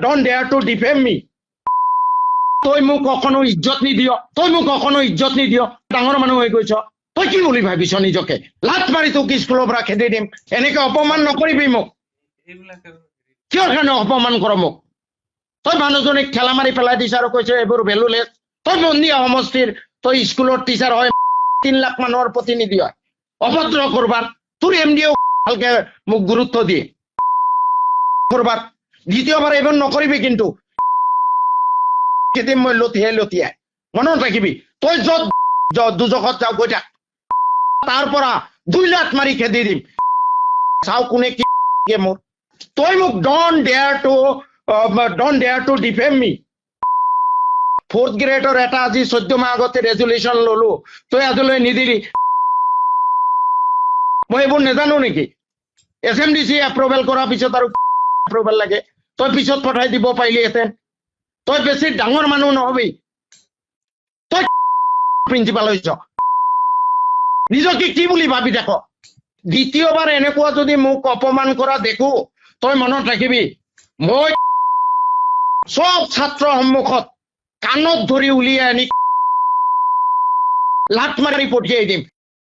don't dare to defame me. তই মোক কখনো ইজ্জত নিদিয়, ডাঙৰ মানুহ হৈ গৈছ, তই কি বুলি ভাবিছ নিজকে? লাত মাৰি তোক স্কুলৰ পৰা খেদি দিম, এনেকে অপমান নকৰিবি মোক। কিহৰ কাৰণে অপমান কৰ মোক? তই মানুহজনীক ঠেলা মাৰি পেলাই দিছ আৰু কৈছ এইবোৰ ভেলুলেছ। তই মন্দিয়া সমষ্টিৰ তই স্কুলৰ টিচাৰ হয়, 3 লাখ মানুহৰ প্ৰতিনিধি হয়, অভদ্ৰ কৰবাৰ। তোৰ MD ভালকে মোক গুৰুত্ব দিয়ে কৰবাৰ। দ্বিতীয়বাৰ এইবোৰ নকৰিবি কিন্তু। কেতিয়া মই লতিয়াই মনত ৰাখিবি, তই য'ত দুজখত যাও গৈ থাক, তাৰ পৰা 2 লাখ মাৰি খেদি দিম, চাও কোনে কি মোৰ। তই মোক don't dare to defame me. 4th গ্ৰেডৰ এটা আজি 14 মাহ আগতে ৰেজুলেশ্যন ললো, তই আজিলৈ নিদিলি। মই এইবোৰ নাজানো নেকি? SMDC এপ্ৰুভেল কৰাৰ পিছত আৰু এপ্ৰুভেল লাগে, তই পিছত পঠাই দিব পাৰিলিহেঁতেন। তই বেছি ডাঙৰ মানুহ নহবি, তই প্ৰিন্সিপাল হৈছ, নিজকে কি বুলি ভাবি দেখ। দ্বিতীয়বাৰ এনেকুৱা যদি মোক অপমান কৰা দেখো, তই মনত ৰাখিবি, মই সব ছাত্ৰ সন্মুখত কাণত ধৰি উলিয়াই আনি লাত মাৰি পঠিয়াই দিম।